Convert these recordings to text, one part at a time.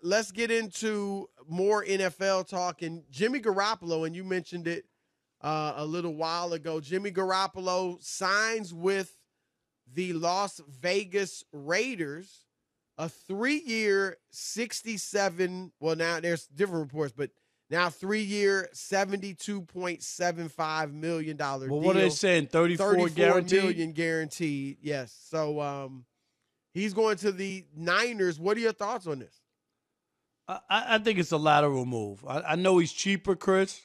let's get into more NFL talk. And Jimmy Garoppolo, and you mentioned it a little while ago. Jimmy Garoppolo signs with the Las Vegas Raiders, a 3-year, 67. Well, now there's different reports, but now 3-year, $72.75 million deal. Well, what are they saying? 34 guaranteed? $34 million guaranteed. Yes. So he's going to the Niners. What are your thoughts on this? I think it's a lateral move. I know he's cheaper, Chris,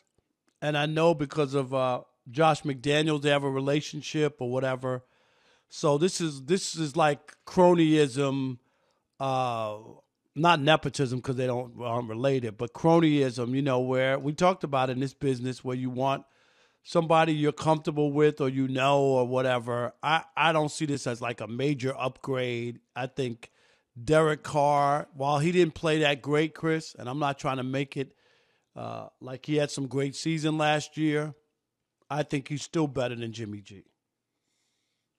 and I know because of Josh McDaniels, they have a relationship or whatever. So this is like cronyism, not nepotism because they aren't related, but cronyism. You know, where we talked about in this business, where you want somebody you're comfortable with or or whatever. I don't see this as like a major upgrade. I think Derek Carr, while he didn't play that great, Chris, and I'm not trying to make it like he had some great season last year, I think he's still better than Jimmy G.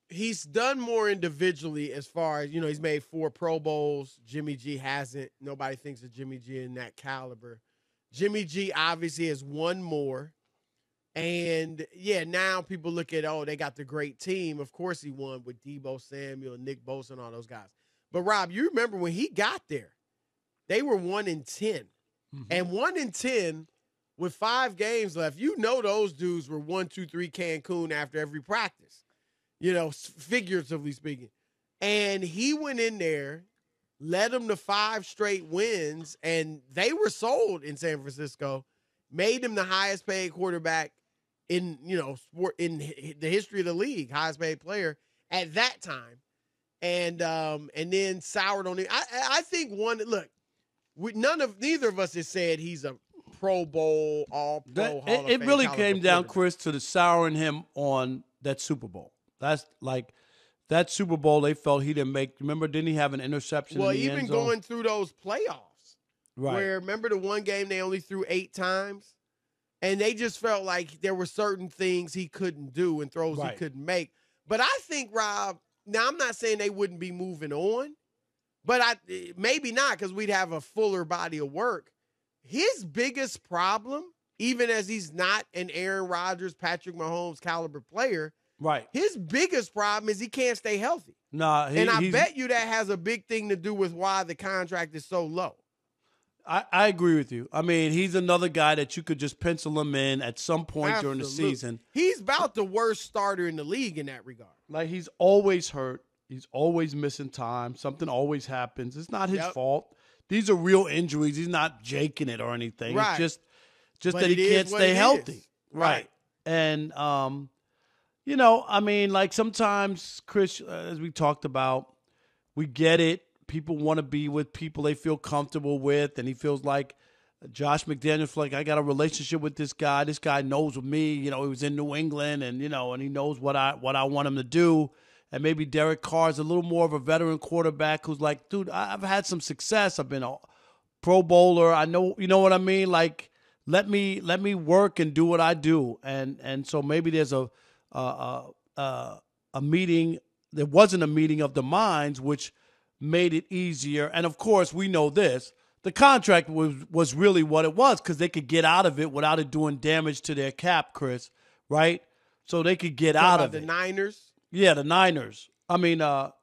He's done more individually as far as, he's made 4 Pro Bowls. Jimmy G hasn't. Nobody thinks of Jimmy G in that caliber. Jimmy G obviously has won more. And, yeah, now people look at, they got the great team. Of course he won with Deebo Samuel, Nick Bosa, and all those guys. But, Rob, you remember when he got there, they were 1-10. Mm-hmm. And 1-10 with 5 games left, those dudes were 1, 2, 3 Cancun after every practice, figuratively speaking. And he went in there, led them to 5 straight wins, and they were sold in San Francisco, made him the highest paid quarterback in, sport, in the history of the league, highest paid player at that time. And then soured on it. I think neither of us has said he's a Pro Bowl, All Pro. It really came down, Chris, to the souring him on that Super Bowl. That's like that Super Bowl. They felt he didn't make. Remember, didn't he have an interception? Well, in the even end zone? going through those playoffs, right? Where remember the one game they only threw 8 times, and they just felt like there were certain things he couldn't do and throws he couldn't make. But I think, Rob. Now, I'm not saying they wouldn't be moving on, but maybe not because we'd have a fuller body of work. His biggest problem, even as he's not an Aaron Rodgers, Patrick Mahomes caliber player, his biggest problem is he can't stay healthy. And I bet you that has a big thing to do with why the contract is so low. I agree with you. I mean, he's another guy that you could just pencil him in at some point during the season. He's about the worst starter in the league in that regard. Like, he's always hurt. He's always missing time. Something always happens. It's not his fault. These are real injuries. He's not jaking it or anything. Right. It's just that he can't stay healthy. Right. And, I mean, like sometimes, Chris, as we talked about, we get it. People want to be with people they feel comfortable with, and he feels like Josh McDaniels, like, I got a relationship with this guy. This guy knows me. He was in New England, and and he knows what I want him to do. And maybe Derek Carr's a little more of a veteran quarterback who's like, dude, I've had some success. I've been a Pro Bowler. I know, you know what I mean? Like, let me work and do what I do. And so maybe there's a meeting. There wasn't a meeting of the minds, which made it easier. And of course, we know this. The contract was really what it was because they could get out of it without it doing damage to their cap, Chris, right? So they could get out of it. The Niners? Yeah, the Niners. I mean, the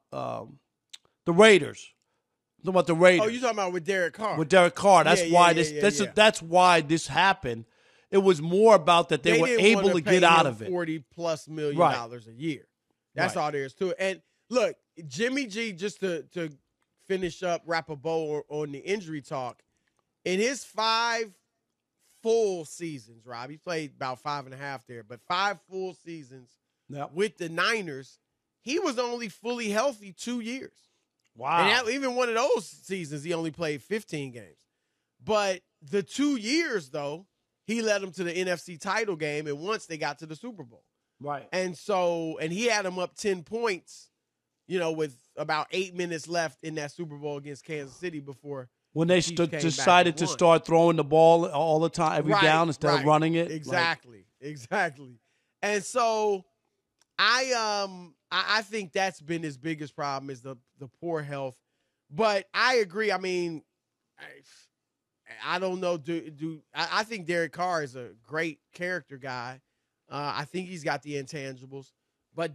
Raiders. I'm talking about the Raiders. Oh, you're talking about with Derek Carr. With Derek Carr. That's why that's why this happened. It was more about that they were able to get out of it. $40+ million a year. That's all there is to it. And look, Jimmy G, just to finish up, wrap a bow on the injury talk, in his 5 full seasons, Rob, he played about 5.5 there, but 5 full seasons with the Niners, he was only fully healthy 2 years. Wow. And even one of those seasons, he only played 15 games. But the 2 years, though, he led them to the NFC title game, and once they got to the Super Bowl. Right. And he had them up 10 points, with about 8 minutes left in that Super Bowl against Kansas City before when they decided to start throwing the ball all the time, every down instead of running it. Exactly. And so I think that's been his biggest problem is the poor health. But I agree. I mean, I don't know. I think Derek Carr is a great character guy. I think he's got the intangibles. But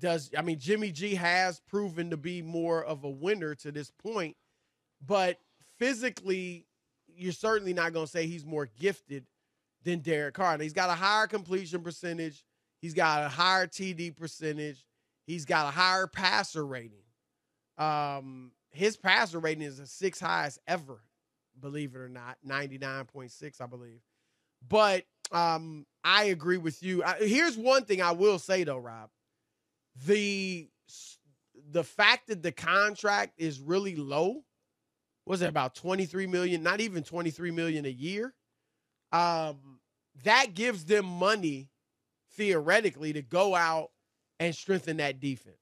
Jimmy G has proven to be more of a winner to this point. But physically, you're certainly not going to say he's more gifted than Derek Carr. And he's got a higher completion percentage. He's got a higher TD percentage. He's got a higher passer rating. His passer rating is the 6th highest ever, believe it or not, 99.6, I believe. But I agree with you. Here's one thing I will say, though, Rob. The fact that the contract is really low, was it about $23 million, not even $23 million a year? That gives them money, theoretically, to go out and strengthen that defense.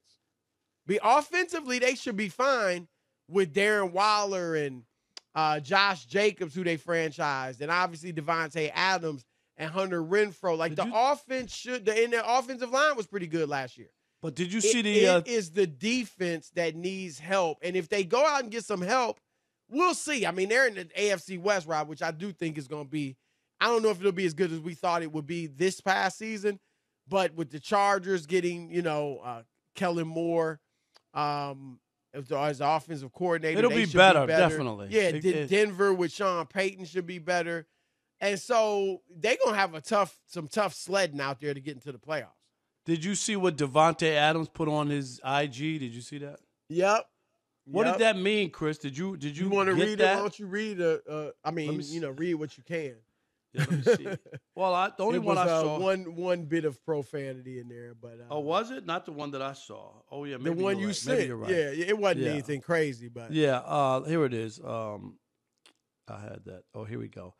Offensively, they should be fine with Darren Waller and Josh Jacobs, who they franchised, and obviously Devontae Adams and Hunter Renfrow. And their offensive line was pretty good last year. But did you see it is the defense that needs help. And if they go out and get some help, we'll see. I mean, they're in the AFC West, Rob, which I do think is going to be, I don't know if it'll be as good as we thought it would be this past season, but with the Chargers getting, Kellen Moore as offensive coordinator, it'll be better, definitely. Yeah, Denver with Sean Payton should be better. And so they're going to have some tough sledding out there to get into the playoffs. Did you see what Devontae Adams put on his IG? Did you see that? Yep. What did that mean, Chris? Did you want to read that? it? Why don't you read read what you can. Yeah, let me see. Well, the only one I saw one bit of profanity in there, but was it? Not the one that I saw. Oh yeah, maybe the one you're you right. sent. Maybe you're right. Yeah, it wasn't anything crazy, but here it is. I had that. Oh, here we go.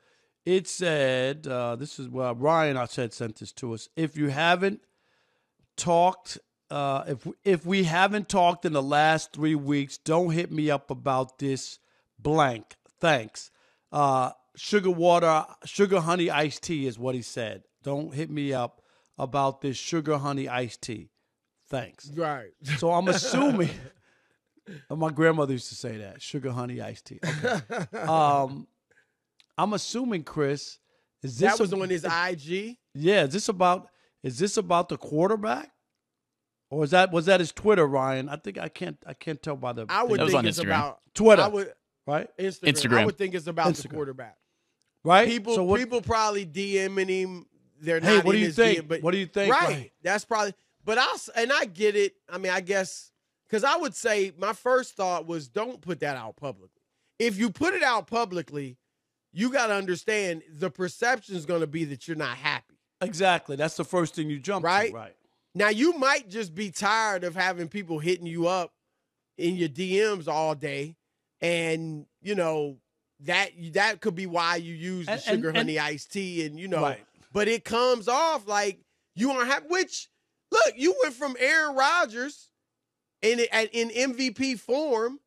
It said, "This is Ryan." I said sent this to us. If you haven't talked, if we haven't talked in the last 3 weeks, don't hit me up about this blank. Thanks. Sugar honey iced tea is what he said. Don't hit me up about this sugar honey iced tea. Thanks. Right. So I'm assuming my grandmother used to say that, sugar honey iced tea. Okay. I'm assuming, Chris, is this that was on his IG? Yeah, is this about the quarterback? Or was that his Twitter, Ryan? I think I can't tell by the That was on Instagram. About Twitter. Right? Instagram. I would think it's about the quarterback. Right? People probably DMing him. They're not. Hey, what do you think? DM, but, what do you think? Right. That's probably. But I get it. I mean, I guess because I would say my first thought was don't put that out publicly. If you put it out publicly, you got to understand the perception is going to be that you're not happy. Exactly. That's the first thing you jump to. Right. Now you might just be tired of having people hitting you up in your DMs all day, and that could be why you use the sugar honey iced tea, and right. But it comes off like you aren't happy. Which, look, you went from Aaron Rodgers in MVP form,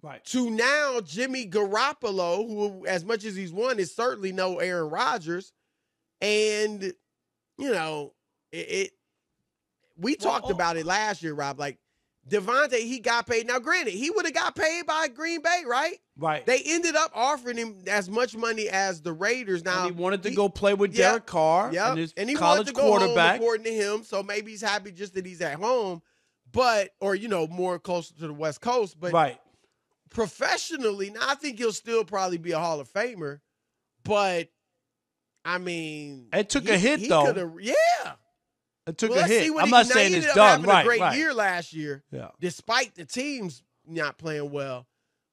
right, to now Jimmy Garoppolo, who, as much as he's won, is certainly no Aaron Rodgers, and we talked about it last year, Rob. Like Devontae, he got paid. Now, granted, he would have got paid by Green Bay, right? Right. They ended up offering him as much money as the Raiders. Now and he wanted to go play with Derek Carr and his he college wanted to go quarterback. Home, according to him, so maybe he's happy just that he's at home, or more closer to the West Coast. But right. Professionally, now I think he'll still probably be a Hall of Famer. But I mean, it took a hit though. Yeah. It took a hit. I'm not saying it's done. Right. A great year last year, despite the teams not playing well.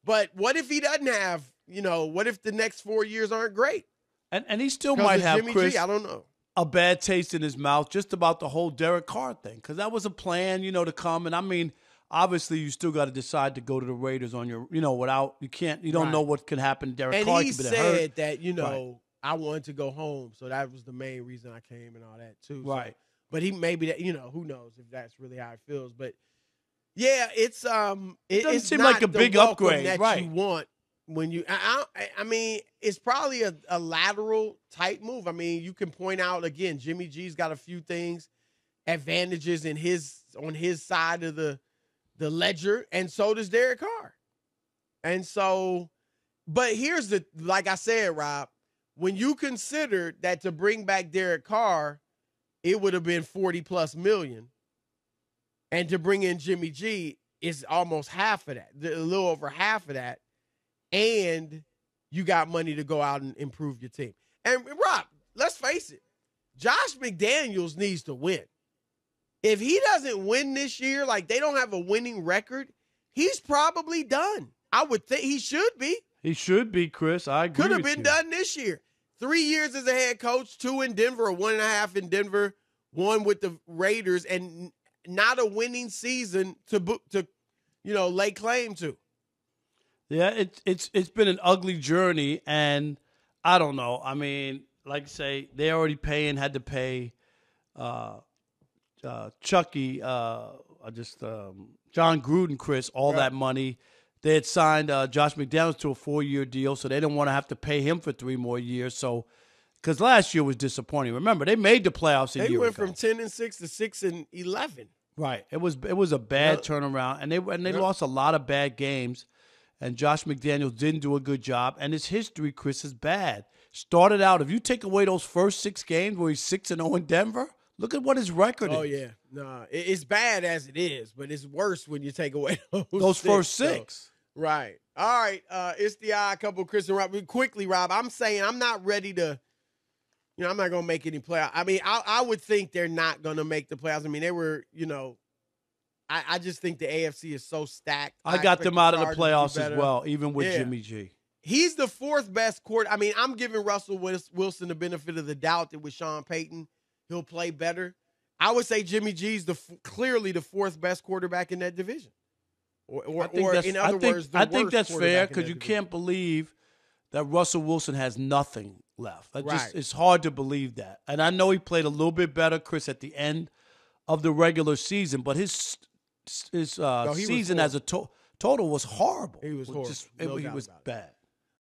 But what if he doesn't have? What if the next 4 years aren't great? And he still might have, Jimmy Chris, G, I don't know, a bad taste in his mouth just about the whole Derek Carr thing, because that was a plan, to come. And I mean, obviously, you still got to decide to go to the Raiders on your, without you don't know what could happen. Derek Carr could be hurt. And he said that I wanted to go home, so that was the main reason I came and all that too. Right. So, but he maybe that who knows if that's really how it feels. But yeah, it doesn't seem like a big upgrade that right. you want when you. I mean, it's probably a lateral type move. I mean, you can point out again, Jimmy G's got a few advantages on his side of the ledger, and so does Derek Carr. And so, But here's like I said, Rob, when you consider that to bring back Derek Carr, it would have been 40+ million. And to bring in Jimmy G is almost half of that, a little over half of that. And you got money to go out and improve your team. And Rob, let's face it, Josh McDaniels needs to win. If he doesn't win this year, like they don't have a winning record, he's probably done. I would think he should be. He should be, Chris. I agree. Could have been done this year. 3 years as a head coach, 2 in Denver, or 1.5 in Denver, 1 with the Raiders, and not a winning season to lay claim to. Yeah, it's been an ugly journey, and I don't know. I mean, like I say, they already had to pay Chucky, John Gruden, Chris, all that money. They had signed Josh McDaniels to a 4-year deal, so they didn't want to have to pay him for 3 more years. So, because last year was disappointing. Remember, they made the playoffs a year ago. They went from 10-6 to 6-11. Right. It was a bad turnaround, and they lost a lot of bad games. And Josh McDaniels didn't do a good job. And his history, Chris, is bad. Started out, if you take away those first 6 games where he's 6-0 in Denver, look at what his record is. Oh, yeah. Nah, it's bad as it is, but it's worse when you take away those first 6. So, right. All right. It's the odd couple, Chris and Rob. Quickly, Rob, I'm saying I'm not ready to, I'm not going to make any playoffs. I mean, I would think they're not going to make the playoffs. I mean, they were, I just think the AFC is so stacked. I got them out of the playoffs as well, even with Jimmy G. He's the 4th best quarterback. I mean, I'm giving Russell Wilson the benefit of the doubt that with Sean Payton, he'll play better. I would say Jimmy G's clearly the 4th best quarterback in that division. Or in other words, I think that's fair because you can't believe that Russell Wilson has nothing left. It's hard to believe that. And I know he played a little bit better, Chris, at the end of the regular season, but his season as a total was horrible. He was horrible. He was bad.